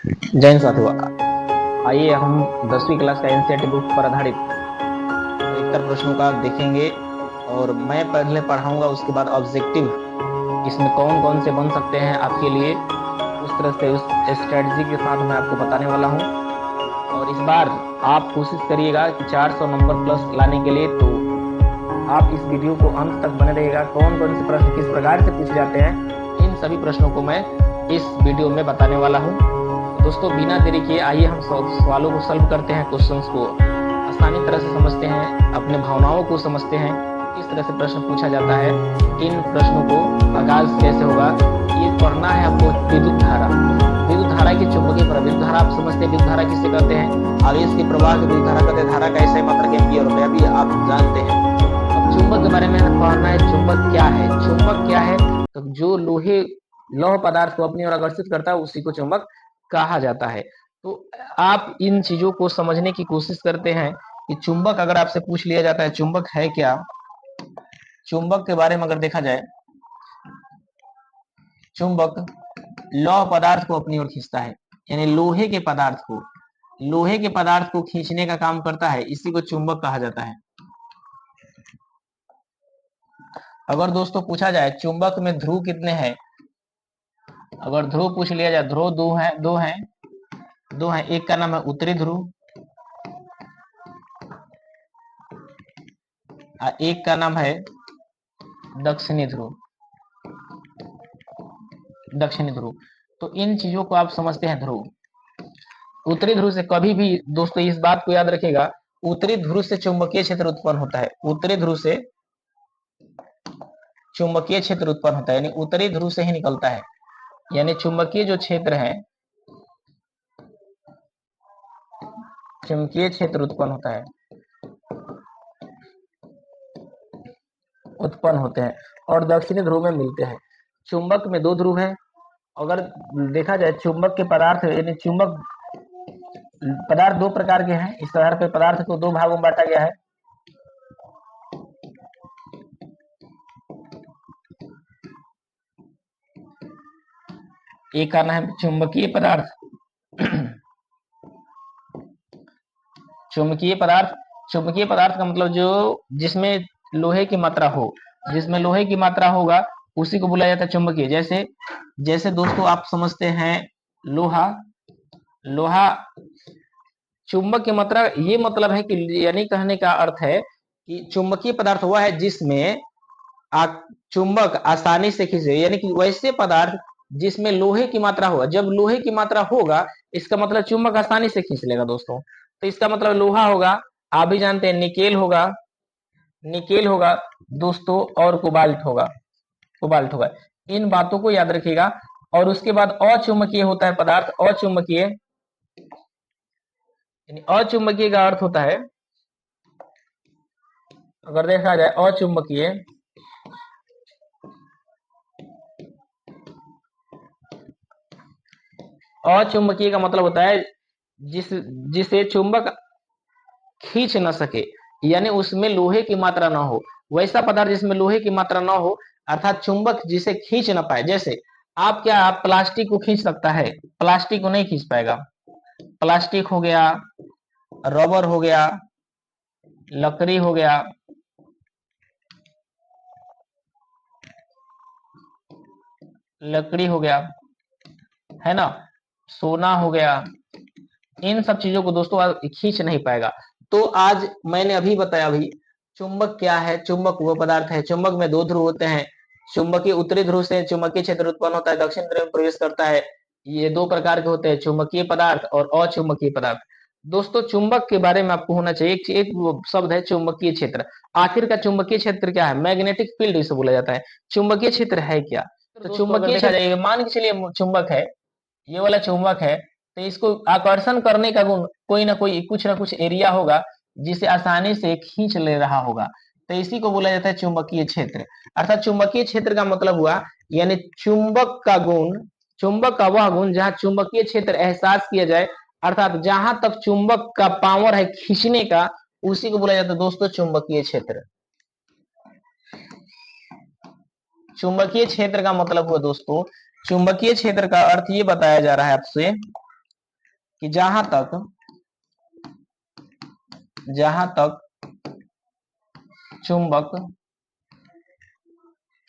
जय हिंद साथियों। आइए हम 10वीं क्लास का एनसीईआरटी बुक पर आधारित अधिकतर प्रश्नों का देखेंगे और मैं पहले पढ़ाऊंगा, उसके बाद ऑब्जेक्टिव इसमें कौन कौन से बन सकते हैं आपके लिए, उस तरह से उस स्ट्रेटजी के साथ मैं आपको बताने वाला हूं। और इस बार आप कोशिश करिएगा कि 400 नंबर प्लस लाने के लिए, तो आप इस वीडियो को अंत तक बने रहिएगा। कौन कौन से प्रश्न किस प्रकार से पूछे जाते हैं, इन सभी प्रश्नों को मैं इस वीडियो में बताने वाला हूं। तो दोस्तों बिना देरी किए आइए हम सवालों को सॉल्व करते हैं, क्वेश्चंस को आसानी तरह से समझते हैं, अपने भावनाओं को समझते हैं, किस तरह से प्रश्न पूछा जाता है। इन प्रश्नों को आगाज कैसे होगा, ये पढ़ना है आपको। विद्युत धारा, विद्युत धारा की चुंबकीय प्रवाह। विद्युत धारा आप समझते हैं, विद्युत धारा किसे कहते हैं? आवेश के प्रवाह को विद्युत धारा कहते हैं। धारा का ऐसा मात्रक एम्पीयर होता है, अभी आप जानते हैं। अब चुंबक के बारे में पढ़ना है। चुंबक क्या है? चुंबक क्या है? तो जो लौह पदार्थ को अपनी ओर आकर्षित करता है उसी को चुंबक कहा जाता है। तो आप इन चीजों को समझने की कोशिश करते हैं कि चुंबक अगर आपसे पूछ लिया जाता है चुंबक है क्या, चुंबक के बारे में अगर देखा जाए, चुंबक लौह पदार्थ को अपनी ओर खींचता है, यानी लोहे के पदार्थ को खींचने का काम करता है, इसी को चुंबक कहा जाता है। अगर दोस्तों पूछा जाए चुंबक में ध्रुव कितने हैं, अगर ध्रुव पूछ लिया जाए, ध्रुव दो हैं। एक का नाम है उत्तरी ध्रुव और एक का नाम है दक्षिणी ध्रुव। तो इन चीजों को आप समझते हैं। ध्रुव, उत्तरी ध्रुव से कभी भी दोस्तों इस बात को याद रखिएगा, उत्तरी ध्रुव से चुंबकीय क्षेत्र उत्पन्न होता है। उत्तरी ध्रुव से चुंबकीय क्षेत्र उत्पन्न होता है, यानी उत्तरी ध्रुव से ही निकलता है। यानी चुंबकीय जो क्षेत्र है, चुंबकीय क्षेत्र उत्पन्न होते हैं और दक्षिणी ध्रुव में मिलते हैं। चुंबक में दो ध्रुव है। अगर देखा जाए चुंबक के पदार्थ, यानी चुंबक पदार्थ दो प्रकार के हैं। इस आधार पर पदार्थ को दो भागों में बांटा गया है। एक का नाम है चुंबकीय पदार्थ। चुंबकीय पदार्थ का मतलब जो जिसमें लोहे की मात्रा हो, जिसमें लोहे की मात्रा होगा उसी को बुलाया जाता है चुंबकीय। जैसे जैसे दोस्तों आप समझते हैं लोहा चुंबक की मात्रा, ये मतलब है कि, यानी कहने का अर्थ है कि चुंबकीय पदार्थ वह है जिसमें चुंबक आसानी से खींचे, यानी कि वैसे पदार्थ जिसमें लोहे की मात्रा होगा। जब लोहे की मात्रा होगा इसका मतलब चुंबक आसानी से खींच लेगा दोस्तों। तो इसका मतलब लोहा होगा, आप भी जानते हैं निकेल होगा दोस्तों, और कोबाल्ट होगा। इन बातों को याद रखिएगा। और उसके बाद अचुंबकीय होता है पदार्थ। अचुंबकीय का अर्थ होता है, अगर देखा जाए अचुंबकीय का मतलब होता है जिसे चुंबक खींच न सके, यानी उसमें लोहे की मात्रा ना हो। वैसा पदार्थ जिसमें लोहे की मात्रा ना हो, अर्थात चुंबक जिसे खींच ना पाए। जैसे आप प्लास्टिक को खींच सकता है, प्लास्टिक को नहीं खींच पाएगा। प्लास्टिक हो गया, रबर हो गया, लकड़ी हो गया, है ना, सोना हो गया, इन सब चीजों को दोस्तों खींच नहीं पाएगा। तो आज मैंने अभी बताया, अभी चुंबक क्या है। चुंबक वो पदार्थ है, चुंबक में दो ध्रुव होते हैं। चुंबकीय उत्तरी ध्रुव से चुंबकीय क्षेत्र उत्पन्न होता है, दक्षिण ध्रुव में प्रवेश करता है। ये दो प्रकार के होते हैं, चुंबकीय पदार्थ और अचुंबकीय पदार्थ। दोस्तों चुंबक के बारे में आपको होना चाहिए एक वो शब्द है चुंबकीय क्षेत्र। आखिर का चुंबकीय क्षेत्र क्या है? मैग्नेटिक फील्ड इसे बोला जाता है। चुंबकीय क्षेत्र है क्या? तो चुंबकीय क्षेत्र, मान के चलिए चुंबक है, ये वाला चुंबक है, तो इसको आकर्षण करने का गुण कोई ना कोई कुछ ना कुछ एरिया होगा जिसे आसानी से खींच ले रहा होगा, तो इसी को बोला जाता है चुंबकीय क्षेत्र। अर्थात चुंबकीय क्षेत्र का मतलब हुआ, यानी चुंबक का वह गुण जहां चुंबकीय क्षेत्र एहसास किया जाए, अर्थात जहां तक चुंबक का पावर है खींचने का, उसी को बोला जाता है दोस्तों चुंबकीय क्षेत्र। चुंबकीय क्षेत्र का मतलब हुआ दोस्तों, चुंबकीय क्षेत्र का अर्थ ये बताया जा रहा है आपसे कि जहां तक चुंबक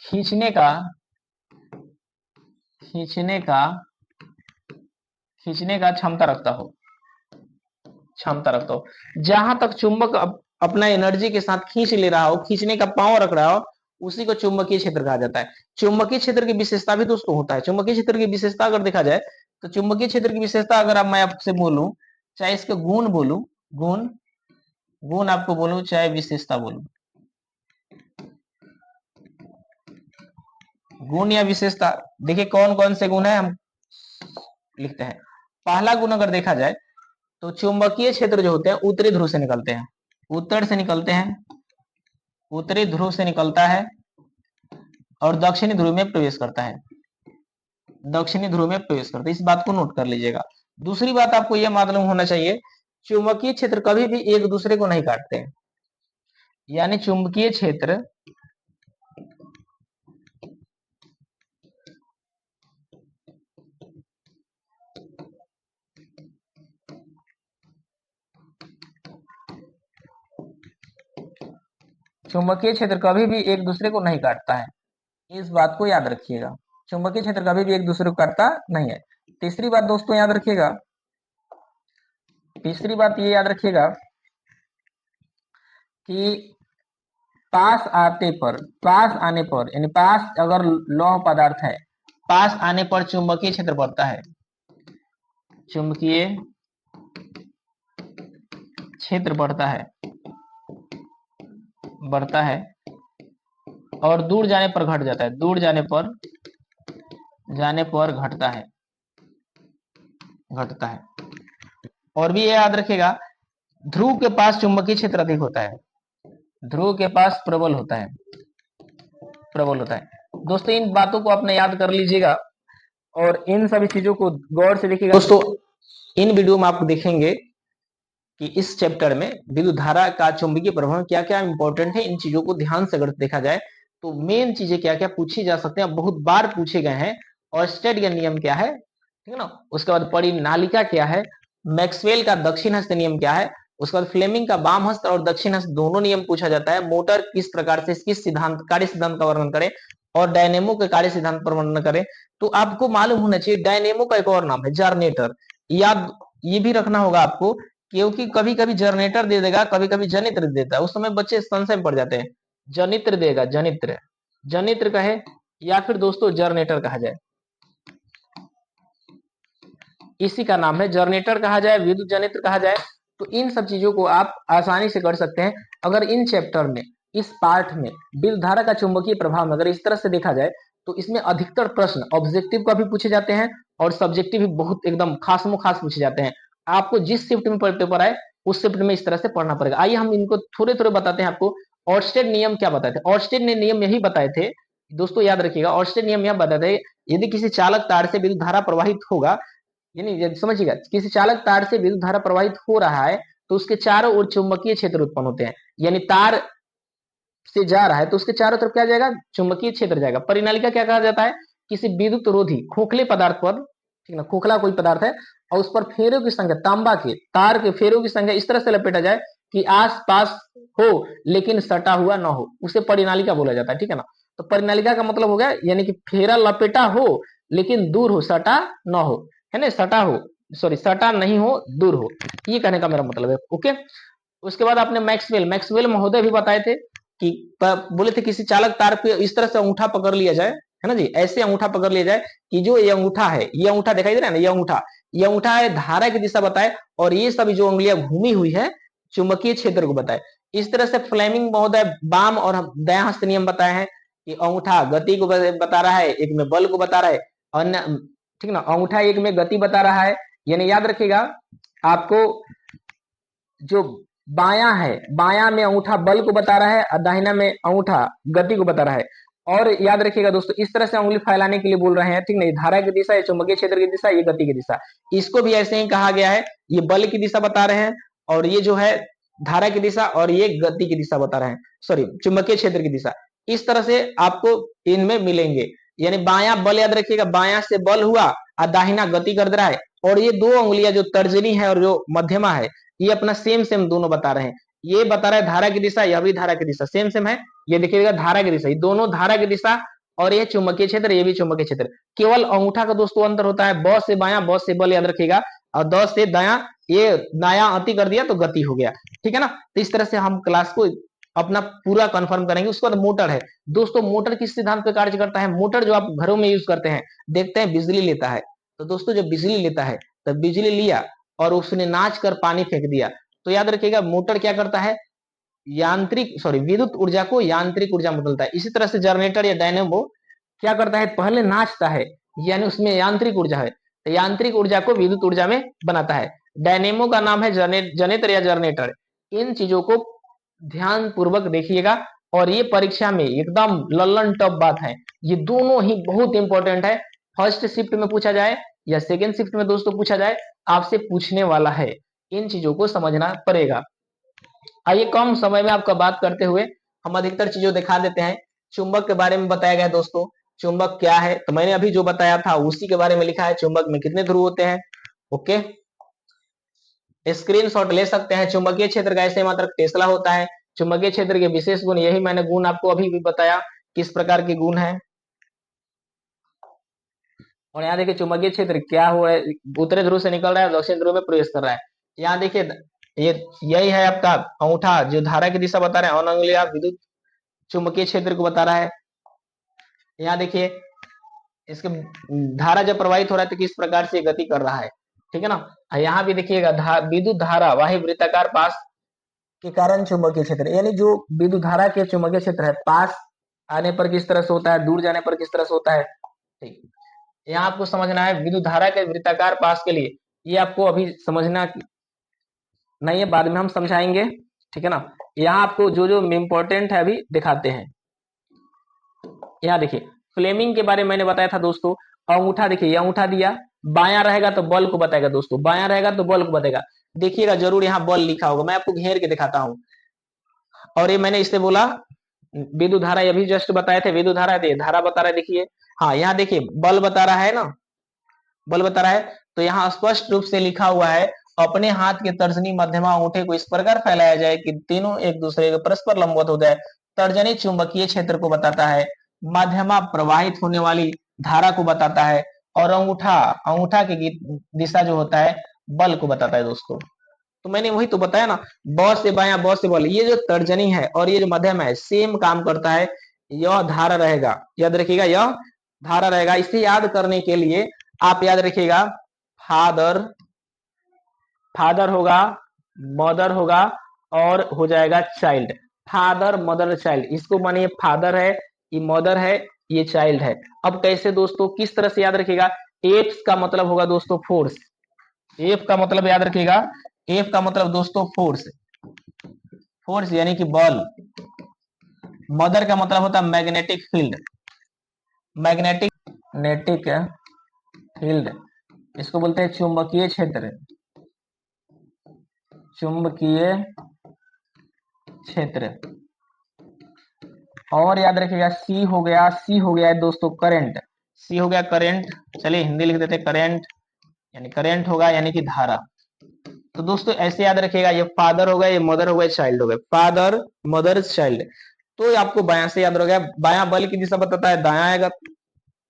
खींचने का क्षमता रखता हो, जहां तक चुंबक अपना एनर्जी के साथ खींच ले रहा हो, खींचने का पावर रख रहा हो, उसी को चुंबकीय क्षेत्र कहा जाता है। चुंबकीय क्षेत्र की विशेषता भी दोस्तों होता है। चुंबकीय क्षेत्र की विशेषता अगर देखा जाए तो चुंबकीय क्षेत्र की विशेषता अगर मैं आपसे बोलूं, चाहे इसके गुण बोलूं, गुण आपको बोलूं, चाहे विशेषता बोलूं, गुण या विशेषता, देखिए कौन कौन से गुण है हम लिखते हैं। पहला गुण अगर देखा जाए तो चुंबकीय क्षेत्र जो होते हैं उत्तरी ध्रुव से निकलते हैं, उत्तरी ध्रुव से निकलता है और दक्षिणी ध्रुव में प्रवेश करता है, इस बात को नोट कर लीजिएगा। दूसरी बात आपको यह मालूम होना चाहिए, चुंबकीय क्षेत्र कभी भी एक दूसरे को नहीं काटते हैं, यानी चुंबकीय क्षेत्र कभी भी एक दूसरे को नहीं काटता है, इस बात को याद रखिएगा। चुंबकीय क्षेत्र कभी भी एक दूसरे को काटता नहीं है। तीसरी बात दोस्तों याद रखिएगा, ये याद रखिएगा कि पास आने पर यानी पास अगर लौह पदार्थ है, पास आने पर चुंबकीय क्षेत्र बढ़ता है, चुंबकीय क्षेत्र बढ़ता है और दूर जाने पर घट जाता है, दूर जाने पर घटता है। और भी ये याद रखिएगा, ध्रुव के पास चुंबकीय क्षेत्र अधिक होता है, ध्रुव के पास प्रबल होता है। दोस्तों इन बातों को आपने याद कर लीजिएगा और इन सभी चीजों को गौर से देखिएगा। दोस्तों इन वीडियो में आप देखेंगे कि इस चैप्टर में विद्युत धारा का चुंबकीय प्रभाव क्या क्या इंपॉर्टेंट है, इन चीजों को ध्यान से अगर देखा जाए तो मेन चीजें क्या क्या पूछी जा सकते हैं, बहुत बार पूछे गए हैं। और स्टेडियन नियम क्या है, ठीक है ना, उसके बाद परिनालिका क्या है, मैक्सवेल का दक्षिण हस्त नियम क्या है, उसके बाद फ्लेमिंग का वाम हस्त और दक्षिण हस्त दोनों नियम पूछा जाता है। मोटर किस प्रकार से किस सिद्धांत कार्य सिद्धांत का वर्णन करे और डायनेमो के कार्य सिद्धांत पर वर्णन करे। तो आपको मालूम होना चाहिए डायनेमो का एक और नाम है जनरेटर, याद ये भी रखना होगा आपको, क्योंकि कभी कभी जनरेटर दे देगा, कभी कभी जनित्र दे देता है, उस समय बच्चे संशय में पड़ जाते हैं। जनित्र देगा, जनित्र कहे या फिर दोस्तों जनरेटर कहा जाए, इसी का नाम है जनरेटर कहा जाए, विद्युत जनित्र कहा जाए। तो इन सब चीजों को आप आसानी से कर सकते हैं अगर इन चैप्टर में, इस पार्ट में विद्युत धारा का चुंबकीय प्रभाव में अगर इस तरह से देखा जाए तो इसमें अधिकतर प्रश्न ऑब्जेक्टिव का भी पूछे जाते हैं और सब्जेक्टिव भी बहुत एकदम खासमो खास पूछे जाते हैं। आपको जिस शिफ्ट में पेपर आए उस शिफ्ट में इस तरह से पढ़ना पड़ेगा। आइए हम इनको थोड़े थोड़े बताते हैं आपको। ऑर्स्टेड नियम क्या बताए थे, ऑर्स्टेड ने नियम यही बताए थे दोस्तों, याद रखिएगा, ऑर्स्टेड नियम यह बताए थे यदि किसी चालक तार से विद्युत धारा प्रवाहित होगा, यानी समझिएगा किसी चालक तार से विद्युत धारा प्रवाहित हो रहा है तो उसके चारों ओर चुंबकीय क्षेत्र उत्पन्न होते हैं, यानी तार से जा रहा है तो उसके चारों तरफ क्या जाएगा, चुंबकीय क्षेत्र जाएगा। परिनालिका क्या कहा जाता है, किसी विद्युत रोधी खोखले पदार्थ पर, ठीक ना, खोखला कोई पदार्थ है और उस पर फेरों की संख्या, तांबा के तार के फेरों की संख्या इस तरह से लपेटा जाए कि आस पास हो लेकिन सटा हुआ ना हो, उसे परिनालिका बोला जाता है, ठीक है ना। तो परिनालिका का मतलब हो गया यानी कि फेरा लपेटा हो लेकिन दूर हो, सटा ना हो, है ना, सटा हो, सॉरी सटा नहीं हो, दूर हो, ये कहने का मेरा मतलब है। ओके, उसके बाद आपने मैक्सवेल महोदय भी बताए थे कि बोले थे किसी चालक तार पे इस तरह से अंगूठा पकड़ लिया जाए, है ना जी, ऐसे अंगूठा पकड़ लिया जाए कि जो ये अंगूठा है, ये अंगूठा दिखाई दे रहा है ना, ये अंगूठा है धारा की दिशा बताए और ये सभी जो उंगलियां घूमी हुई है चुंबकीय क्षेत्र को बताए। इस तरह से फ्लेमिंग महोदय वाम और दायां हस्त नियम बताए हैं कि अंगूठा गति को बता रहा है, एक में बल को बता रहा है, अन्य, ठीक ना, अंगूठा एक में गति बता रहा है, यानी याद रखिएगा आपको जो बायां है, बायां में अंगूठा बल को बता रहा है और दाहिना में अंगूठा गति को बता रहा है। और याद रखिएगा दोस्तों इस तरह से उंगली फैलाने के लिए बोल रहे हैं, ठीक नहीं, धारा की दिशा, ये चुंबकीय क्षेत्र की दिशा, ये गति की दिशा, इसको भी ऐसे ही कहा गया है, ये बल की दिशा बता रहे हैं और ये जो है धारा की दिशा और ये गति की दिशा बता रहे हैं, सॉरी चुंबकीय क्षेत्र की दिशा। इस तरह से आपको इनमें मिलेंगे, यानी बायां बल याद रखिएगा, बायां से बल हुआ और दाहिना गति कर दे रहा है, और ये दो उंगलियां जो तर्जनी है और जो मध्यमा है, ये अपना सेम सेम दोनों बता रहे हैं। ये बता रहा है धारा की दिशा, यह भी धारा की दिशा सेम सेम है। ये देखिएगा धारा की दिशा, ये दोनों धारा की दिशा, और ये चुंबकीय क्षेत्र, ये भी चुंबकीय क्षेत्र। केवल अंगूठा का दोस्तों अंतर होता है, ब से बायां, ब से बल याद रखिएगा, और द से दायां, ये दायां अति कर दिया तो गति हो गया, ठीक है ना। तो इस तरह से हम क्लास को अपना पूरा कंफर्म करेंगे। उसके बाद मोटर है दोस्तों, मोटर किस सिद्धांत पे कार्य करता है? मोटर जो आप घरों में यूज करते हैं, देखते हैं बिजली लेता है। तो दोस्तों जब बिजली लेता है, तब बिजली लिया और उसने नाच कर पानी फेंक दिया, तो याद रखिएगा मोटर क्या करता है? विद्युत ऊर्जा को यांत्रिक ऊर्जा में बदलता है। इसी तरह से जनरेटर या डायनेमो क्या करता है? पहले नाचता है, यानी उसमें यांत्रिक ऊर्जा है, तो यांत्रिक ऊर्जा को विद्युत ऊर्जा में बनाता है। डायनेमो का नाम है जनरेटर या जनरेटर। इन चीजों को ध्यान पूर्वक देखिएगा, और ये परीक्षा में एकदम लल्लन टॉप बात है। ये दोनों ही बहुत इंपॉर्टेंट है। फर्स्ट शिफ्ट में पूछा जाए या सेकेंड शिफ्ट में दोस्तों पूछा जाए, आपसे पूछने वाला है। इन चीजों को समझना पड़ेगा। आइए कम समय में आपका बात करते हुए हम अधिकतर चीजों दिखा देते हैं। चुंबक के बारे में बताया गया दोस्तों, चुंबक क्या है? तो मैंने अभी जो बताया था उसी के बारे में लिखा है। चुंबक में कितने ध्रुव होते हैं? ओके, स्क्रीनशॉट ले सकते हैं। चुंबकीय क्षेत्र का ऐसे मात्रक टेस्ला होता है। चुंबकीय क्षेत्र के विशेष गुण, यही मैंने गुण आपको अभी भी बताया किस प्रकार के गुण है। और यहाँ देखिए चुंबकीय क्षेत्र क्या हुआ है, उत्तरी ध्रुव से निकल रहा है, दक्षिण ध्रुव में प्रवेश कर रहा है। यहाँ देखिए ये यही है आपका अंगूठा, जो धारा की दिशा बता रहे हैं, और अंगुलियां विद्युत चुंबकीय क्षेत्र को बता रहा है। यहाँ देखिए इसके धारा जब प्रवाहित हो रहा है तो किस प्रकार से गति कर रहा है, ठीक है ना। यहाँ भी देखिएगा विद्युत धारा वाही वृत्ताकार पास के कारण चुंबकीय क्षेत्र, यानी जो विद्युत धारा के चुंबकीय क्षेत्र है, पास आने पर किस तरह से होता है, दूर जाने पर किस तरह से होता है। ठीक, यहाँ आपको समझना है विद्युत धारा के वृत्ताकार पास के लिए, ये आपको अभी समझना नहीं है, बाद में हम समझाएंगे, ठीक है ना। यहाँ आपको जो जो इम्पोर्टेंट है अभी दिखाते हैं। यहाँ देखिए फ्लेमिंग के बारे में मैंने बताया था दोस्तों। अंगूठा देखिए, ये अंगूठा दिया, बायां रहेगा तो बल को बताएगा दोस्तों, बायां रहेगा तो बल को बताएगा। देखिएगा जरूर यहाँ बल लिखा होगा, मैं आपको घेर के दिखाता हूँ। और ये मैंने इससे बोला विद्युत धारा, ये भी जस्ट बताए थे विद्युत धारा, धारा बता रहा है। देखिए हाँ, यहाँ देखिए बल बता रहा है ना, बल बता रहा है। तो यहाँ स्पष्ट रूप से लिखा हुआ है, अपने हाथ के तर्जनी मध्यमा अंगूठे को इस प्रकार फैलाया जाए कि तीनों एक दूसरे के परस्पर लंबवत हो जाए। तर्जनी चुंबकीय क्षेत्र को बताता है, मध्यमा प्रवाहित होने वाली धारा को बताता है, और अंगूठा अंगूठा की दिशा जो होता है बल को बताता है दोस्तों। तो मैंने वही तो बताया ना, ब से बायां, ब से बल। ये जो तर्जनी है और ये जो मध्यम है सेम काम करता है। यह धारा रहेगा, याद रखिएगा, यह धारा रहेगा। इसे याद करने के लिए आप याद रखिएगा, फादर फादर होगा, मदर होगा, और हो जाएगा चाइल्ड। फादर मदर चाइल्ड, इसको मानिए फादर है, ये मदर है, ये चाइल्ड है। अब कैसे दोस्तों, किस तरह से याद रखिएगा? एफ का मतलब होगा दोस्तों फोर्स, एफ का मतलब याद रखिएगा, एफ का मतलब दोस्तों फोर्स, फोर्स यानी कि बल। मदर का मतलब होता है मैग्नेटिक फील्ड, मैग्नेटिक फील्ड, इसको बोलते हैं चुंबकीय क्षेत्र, चुंबकीय क्षेत्र। और याद रखिएगा सी हो गया, सी हो गया है दोस्तों करंट, सी हो गया करंट। चलिए हिंदी लिख देते करंट, यानी करंट होगा यानी कि धारा। तो दोस्तों ऐसे याद रखिएगा, ये फादर हो गए, ये मदर हो गए, चाइल्ड हो गए, फादर मदर चाइल्ड। तो आपको बायां से याद रखेगा, बायां बल की दिशा बताता है, दायां आएगा।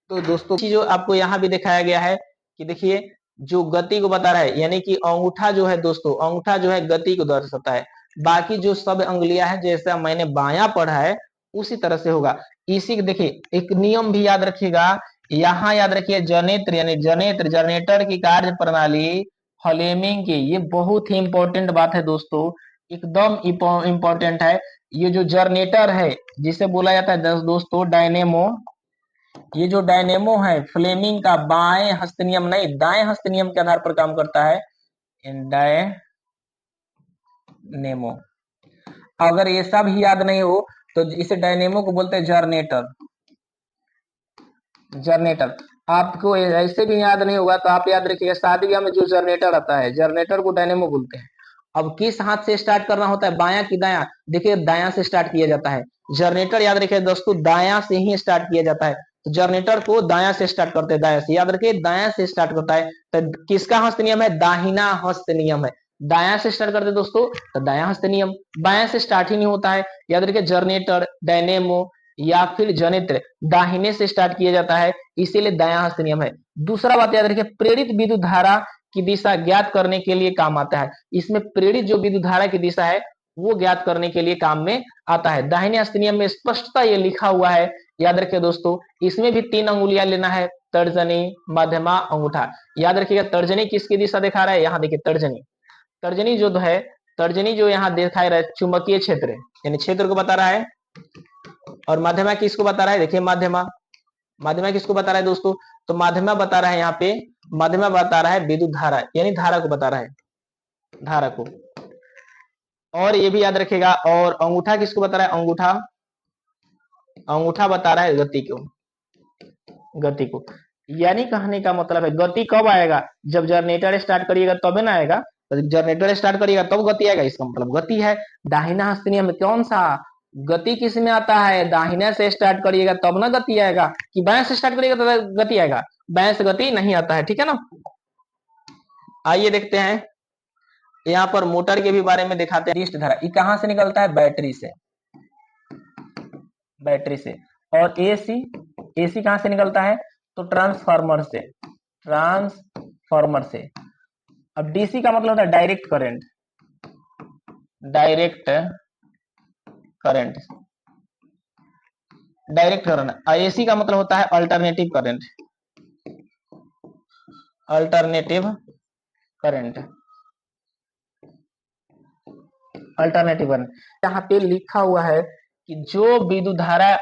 तो दोस्तों जो आपको यहाँ भी दिखाया गया है कि देखिए जो गति को बता रहा है, यानी कि अंगूठा जो है दोस्तों, अंगूठा जो है गति को दर्शाता है। बाकी जो सब अंगुलियां हैं जैसा मैंने बायां पढ़ा है उसी तरह से होगा। इसी देखिए एक नियम भी याद रखिएगा, यहाँ याद रखिए जनेत्र, यानी जनरेटर की कार्य प्रणाली फ्लेमिंग की, ये बहुत ही इंपॉर्टेंट बात है दोस्तों, एकदम इंपॉर्टेंट है। ये जो जनरेटर है जिसे बोला जाता है दोस्तों डायनेमो, ये जो डायनेमो है फ्लेमिंग का बाएं हस्त नियम नहीं दाएं हस्त नियम के आधार पर काम करता है। डायनेमो, अगर ये सब ही याद नहीं हो तो इसे डायनेमो को बोलते हैं जरनेटर, जरनेटर। आपको ऐसे भी याद नहीं होगा तो आप याद रखिएगा, शादी ब्याह में जो जरनेटर आता है, जरनेटर को डायनेमो बोलते हैं। अब किस हाथ से स्टार्ट करना होता है, बायां की दायां? देखिए दायां से स्टार्ट किया जाता है। जरनेटर याद रखिए दोस्तों दायां से ही स्टार्ट किया जाता है। तो जनरेटर को दायां से स्टार्ट करते हैं, दायां से, याद रखिए दायां से स्टार्ट करता है। तो किसका हस्त नियम है? दाहिना हस्त नियम है। दायां से स्टार्ट करते दोस्तों तो दायां हस्त नियम, बायां से स्टार्ट ही नहीं होता है। याद रखिए जनरेटर, डायनेमो या फिर जनित्र दाहिने से स्टार्ट किया जाता है, इसीलिए दायां हस्त नियम है। दूसरा बात याद रखिए, प्रेरित विद्युत धारा की दिशा ज्ञात करने के लिए काम आता है। इसमें प्रेरित जो विद्युत धारा की दिशा है वो ज्ञात करने के लिए काम में आता है। दाहिने हस्त नियम में स्पष्टता ये लिखा हुआ है, याद रखिए दोस्तों। इसमें भी 3 अंगुलियां लेना है, तर्जनी, मध्यमा, अंगूठा। याद रखिएगा तर्जनी किसकी दिशा दिखा रहा है? यहाँ देखिए तर्जनी, तर्जनी जो है, तर्जनी जो यहाँ दिखाई रहा है चुंबकीय क्षेत्र, यानी क्षेत्र को बता रहा है। और माध्यमा किसको बता रहा है? देखिए माध्यमा, माध्यमा किसको बता रहा है दोस्तों? तो माध्यमा बता रहा है यहाँ पे, माध्यमा बता रहा है विद्युत धारा, यानी धारा को बता रहा है, धारा को। और ये भी याद रखेगा। और अंगूठा किसको बता रहा है? अंगूठा, अंगूठा बता रहा है गति को, गति को। यानी कहने का मतलब है गति कब आएगा? जब जनरेटर स्टार्ट करिएगा तब ना आएगा। तो जनरेटर स्टार्ट करिएगा तब गति आएगा, इसका मतलब गति है। दाहिना हस्त नियम में कौन सा गति किस में आता है? दाहिने से स्टार्ट करिएगा तब ना गति आएगा, कि बाएं से स्टार्ट करिएगा तो गति आएगा? बाएं से गति नहीं आता है, ठीक है ना। आइए देखते हैं, यहाँ पर मोटर के भी बारे में दिखाते हैं। धारा ये कहां से निकलता है? बैटरी से, बैटरी से। और एसी, एसी कहां से निकलता है? तो ट्रांसफार्मर से, ट्रांसफार्मर से। अब डीसी का मतलब होता है direct current, direct current, direct current. AC का मतलब होता है alternative current, alternative current, alternative current. यहाँ पे लिखा हुआ है कि जो विद्युत धारा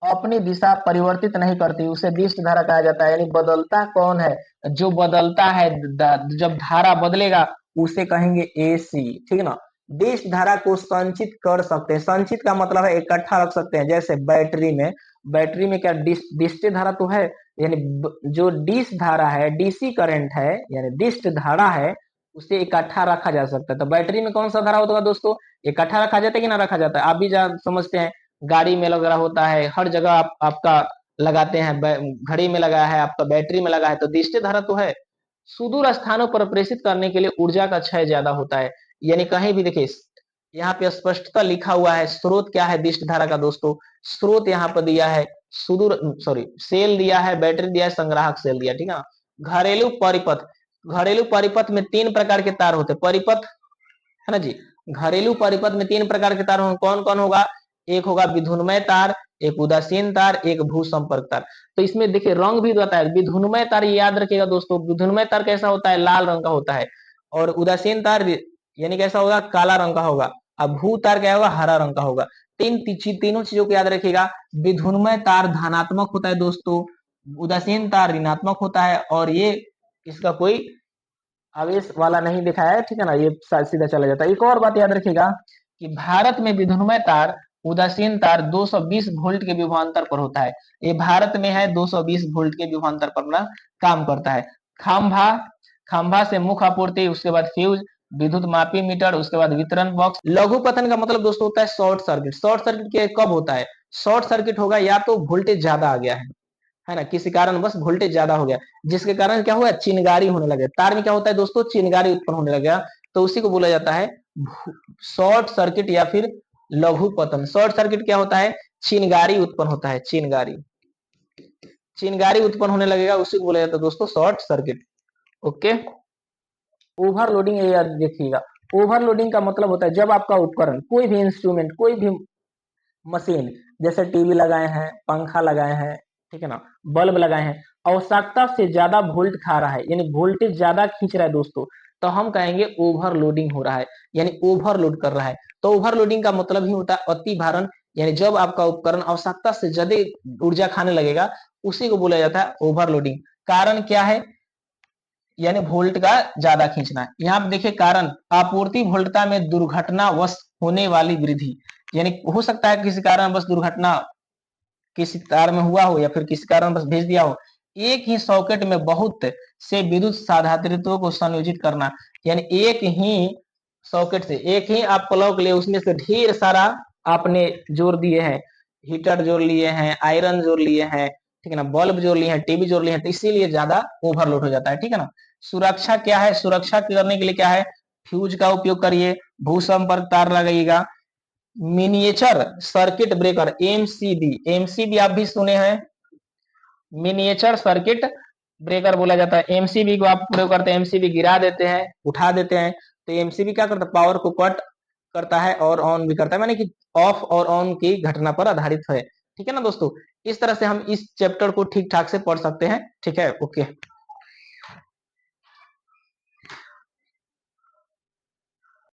अपनी दिशा परिवर्तित नहीं करती उसे दिष्ट धारा कहा जाता है। यानी बदलता कौन है? जो बदलता है, जब धारा बदलेगा उसे कहेंगे एसी, ठीक है ना। दिष्ट धारा को संचित कर सकते हैं, संचित का मतलब है इकट्ठा रख सकते हैं। जैसे बैटरी में, बैटरी में क्या दिष्ट धारा तो है, यानी जो डिश धारा है, डीसी करंट है, यानी दिष्ट धारा है, उसे इकट्ठा रखा जा सकता है। तो बैटरी में कौन सा धारा होता है दोस्तों? इकट्ठा रखा जाता है कि ना रखा जाता है? आप भी समझते हैं, गाड़ी में लग रहा होता है, हर जगह आपका लगाते हैं, घड़ी में लगा है आपका, बैटरी में लगा है, तो दिष्ट धारा तो है। सुदूर स्थानों पर प्रेषित करने के लिए ऊर्जा का क्षय ज्यादा होता है। यानी कहीं भी देखिए यहाँ पे स्पष्टता लिखा हुआ है। स्रोत क्या है दिष्ट धारा का दोस्तों? स्रोत यहाँ पर दिया है सुदूर, सॉरी सेल दिया है, बैटरी दिया है, संग्राहक सेल दिया, ठीक है ना। घरेलू परिपथ, घरेलू परिपथ में 3 प्रकार के तार होते हैं, परिपथ है ना जी। घरेलू परिपथ में 3 प्रकार के तार होंगे, कौन कौन होगा? एक होगा विधुन्मय तार, एक उदासीन तार, एक भू संपर्क तार। तो इसमें देखिए रंग भी रहता है। विधुन्मय तार याद रखिएगा दोस्तों, विधुन्मय तार कैसा होता है? लाल रंग का होता है। और उदासीन तार यानी कैसा होगा? काला रंग का होगा। अब भू तार क्या होगा? हरा रंग का होगा। तीनों चीजों को याद रखिएगा। विधुन्मय तार धनात्मक होता है दोस्तों, उदासीन तार ऋणात्मक होता है, और ये इसका कोई आवेश वाला नहीं दिखाया है, ठीक है ना, ये सीधा चला जाता है। एक और बात याद रखिएगा कि भारत में विधुन्मय तार, उदासीन तार 220 वोल्ट के विभवांतर पर होता है। ये भारत में है 220 वोल्ट के विभवांतर पर अपना काम करता है। खंभा, खंभा से मुख्य आपूर्ति, उसके बाद फ्यूज, विद्युत मापी मीटर, उसके बाद वितरण बॉक्स। लघु पतन का मतलब दोस्तों होता है शॉर्ट सर्किट। शॉर्ट सर्किट के कब होता है? शॉर्ट सर्किट होगा या तो वोल्टेज ज्यादा आ गया है ना, किसी कारण बस वोल्टेज ज्यादा हो गया, जिसके कारण क्या हुआ? चिनगारी होने लगे। तार में क्या होता है दोस्तों? चिनगारी उत्पन्न होने लगा, तो उसी को बोला जाता है शॉर्ट सर्किट या फिर लघु पतन। शॉर्ट सर्किट क्या होता है? चिनगारी उत्पन्न होता है, चिनगारी, चिनगारी उत्पन्न होने लगेगा, उसी को बोला जाता है दोस्तों शॉर्ट सर्किट। ओके। ओवरलोडिंग याद देखिएगा। ओवरलोडिंग का मतलब होता है जब आपका उपकरण, कोई भी इंस्ट्रूमेंट, कोई भी मशीन, जैसे टीवी लगाए हैं, पंखा लगाए हैं, ठीक है ना, बल्ब लगाए हैं, आवश्यकता से ज्यादा वोल्ट खा रहा है, यानी वोल्टेज ज्यादा खींच रहा है दोस्तों, तो हम कहेंगे ओवरलोडिंग हो रहा है, यानी ओवरलोड कर रहा है। तो ओवरलोडिंग का मतलब ही होता है अति भारण, यानी जब आपका उपकरण आवश्यकता से ज्यादा ऊर्जा खाने लगेगा, उसी को बोला जाता है ओवरलोडिंग। कारण क्या है? यानी वोल्ट का ज्यादा खींचना। यहाँ पे देखिए कारण, आपूर्ति वोल्टता में दुर्घटनावश होने वाली वृद्धि, यानी हो सकता है किसी कारण बस दुर्घटना किसी तार में हुआ हो या फिर किसी कारण बस भेज दिया हो। एक ही सॉकेट में बहुत से विद्युत साधारित्वों को संयोजित करना, यानी एक ही सॉकेट से, एक ही आप प्लग ले, उसमें से ढेर सारा आपने जोड़ दिए हैं, हीटर जोड़ लिए हैं, आयरन जोड़ लिए हैं, ठीक है ना, बल्ब जोड़ लिए हैं, टीवी जोड़ लिए हैं, तो इसीलिए ज्यादा ओवरलोड हो जाता है, ठीक है ना। सुरक्षा क्या है, सुरक्षा करने के लिए क्या है, फ्यूज का उपयोग करिए, भू संपर्क तार लगाइएगा, miniature circuit breaker MCB, MCB आप भी सुने हैं, मिनिएचर सर्किट ब्रेकर बोला जाता है। एमसीबी को आप प्रयोग करते हैं, एमसीबी गिरा देते हैं, उठा देते हैं, तो एमसीबी क्या करता है, पावर को कट करता है और ऑन भी करता है, माने कि ऑफ और ऑन की घटना पर आधारित है, ठीक है ना दोस्तों। इस तरह से हम इस चैप्टर को ठीक ठाक से पढ़ सकते हैं, ठीक है, ओके।